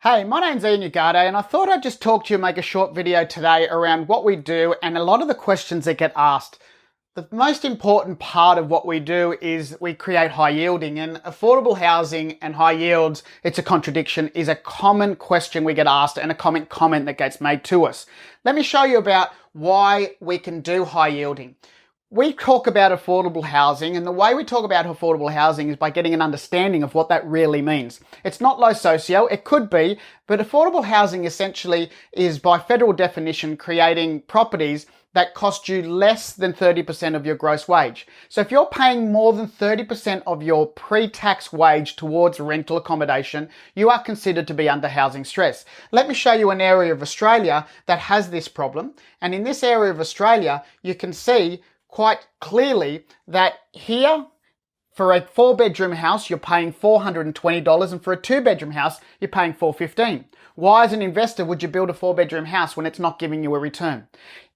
Hey, my name's Ian Ugarte and I thought I'd just talk to you and make a short video today around what we do and a lot of the questions that get asked. The most important part of what we do is we create high yielding, and affordable housing and high yields, it's a contradiction, is a common question we get asked and a common comment that gets made to us. Let me show you about why we can do high yielding. We talk about affordable housing, and the way we talk about affordable housing is by getting an understanding of what that really means. It's not low socio, it could be, but affordable housing essentially is, by federal definition, creating properties that cost you less than 30% of your gross wage. So if you're paying more than 30% of your pre-tax wage towards rental accommodation, you are considered to be under housing stress. Let me show you an area of Australia that has this problem. And in this area of Australia, you can see quite clearly that here, for a 4-bedroom house, you're paying $420, and for a 2-bedroom house, you're paying $415. Why, as an investor, would you build a 4-bedroom house when it's not giving you a return?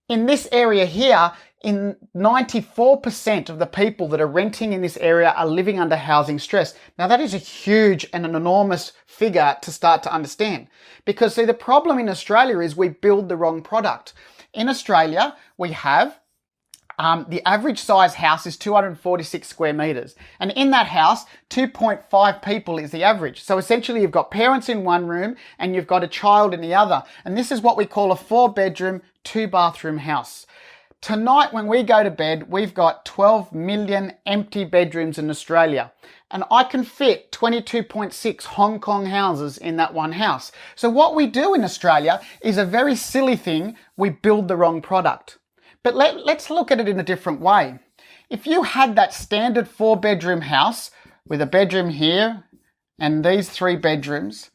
In this area here, 94% of the people that are renting in this area are living under housing stress. Now that is a huge and an enormous figure to start to understand. Because see, the problem in Australia is we build the wrong product. In Australia, we have the average size house is 246 square meters. And in that house, 2.5 people is the average. So essentially you've got parents in one room and you've got a child in the other. And this is what we call a 4-bedroom, 2-bathroom house. Tonight when we go to bed, we've got 12 million empty bedrooms in Australia. And I can fit 22.6 Hong Kong houses in that one house. So what we do in Australia is a very silly thing. We build the wrong product. But let's look at it in a different way. If you had that standard 4-bedroom house with a bedroom here and these 3 bedrooms,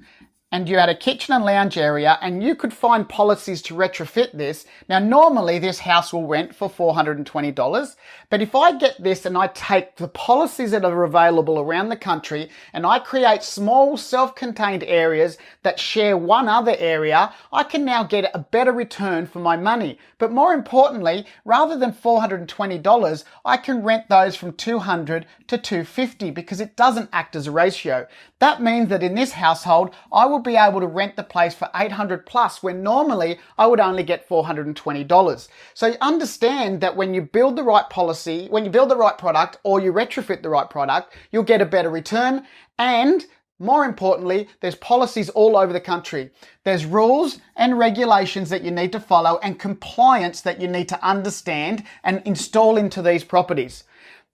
and you had a kitchen and lounge area, and you could find policies to retrofit this. Now, normally this house will rent for $420, but if I get this and I take the policies that are available around the country and I create small self-contained areas that share one other area, I can now get a better return for my money. But more importantly, rather than $420, I can rent those from $200 to $250 because it doesn't act as a ratio. That means that in this household, I will be able to rent the place for $800 plus, when normally I would only get $420. So you understand that when you build the right policy, when you build the right product or you retrofit the right product, you'll get a better return. And more importantly, there's policies all over the country. There's rules and regulations that you need to follow and compliance that you need to understand and install into these properties.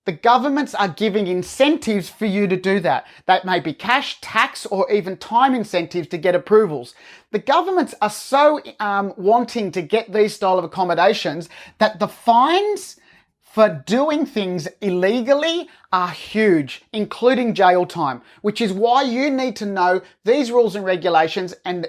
The governments are giving incentives for you to do that. That may be cash, tax, or even time incentives to get approvals. The governments are so wanting to get these style of accommodations that the fines for doing things illegally are huge, including jail time, which is why you need to know these rules and regulations and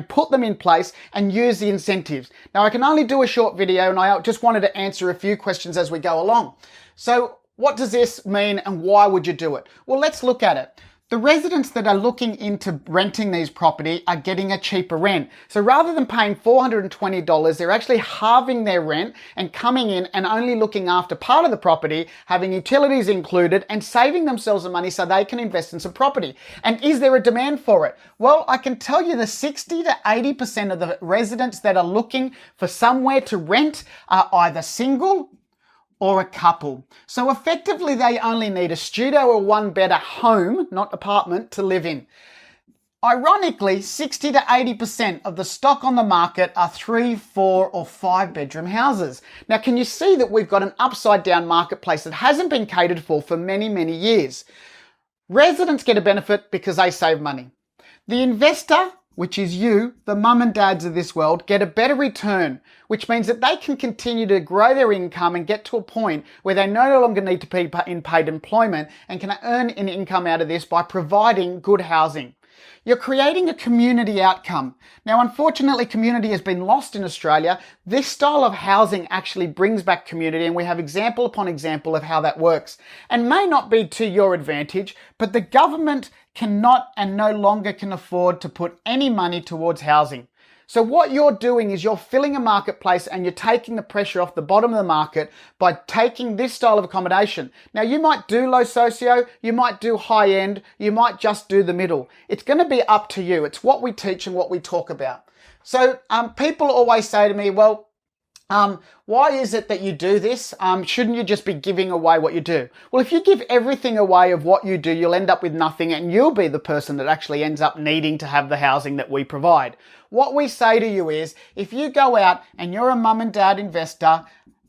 put them in place and use the incentives. Now, I can only do a short video and I just wanted to answer a few questions as we go along. So what does this mean and why would you do it? Well, let's look at it. The residents that are looking into renting these property are getting a cheaper rent. So rather than paying $420, they're actually halving their rent and coming in and only looking after part of the property, having utilities included and saving themselves the money so they can invest in some property. And is there a demand for it? Well, I can tell you the 60 to 80% of the residents that are looking for somewhere to rent are either single or a couple. So effectively they only need a studio or 1-bed home, not apartment, to live in. Ironically, 60 to 80% of the stock on the market are 3, 4 or 5-bedroom houses. Now, can you see that we've got an upside down marketplace that hasn't been catered for many, many years? Residents get a benefit because they save money. The investor, which is you, the mum and dads of this world, get a better return, which means that they can continue to grow their income and get to a point where they no longer need to be in paid employment and can earn an income out of this by providing good housing. You're creating a community outcome. Now, unfortunately, community has been lost in Australia. This style of housing actually brings back community, and we have example upon example of how that works. And may not be to your advantage, but the government cannot and no longer can afford to put any money towards housing. So what you're doing is you're filling a marketplace and you're taking the pressure off the bottom of the market by taking this style of accommodation. Now you might do low socio, you might do high end, you might just do the middle. It's going to be up to you. It's what we teach and what we talk about. So people always say to me, well, why is it that you do this? Shouldn't you just be giving away what you do? Well, if you give everything away of what you do, you'll end up with nothing and you'll be the person that actually ends up needing to have the housing that we provide. What we say to you is, if you go out and you're a mum and dad investor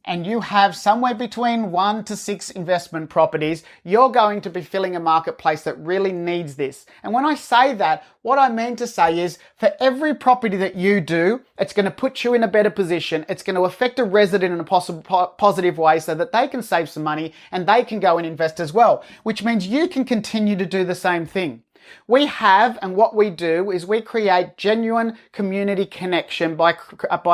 and you have somewhere between 1 to 6 investment properties, you're going to be filling a marketplace that really needs this. And when I say that, what I mean to say is, for every property that you do, it's going to put you in a better position. It's going to affect a resident in a positive way so that they can save some money and they can go and invest as well, which means you can continue to do the same thing. We have, and what we do is we create genuine community connection by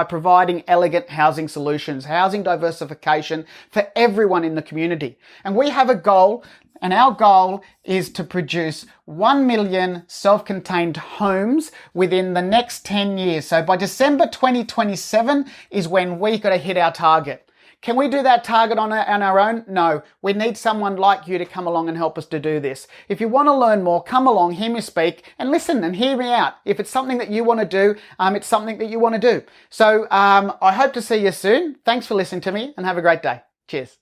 providing elegant housing solutions, housing diversification for everyone in the community. And we have a goal, and our goal is to produce 1 million self-contained homes within the next 10 years. So by December 2027 is when we got to hit our target. Can we do that target on our own? No. We need someone like you to come along and help us to do this. If you want to learn more, come along, hear me speak, and listen and hear me out. If it's something that you want to do, it's something that you want to do. So I hope to see you soon. Thanks for listening to me and have a great day. Cheers.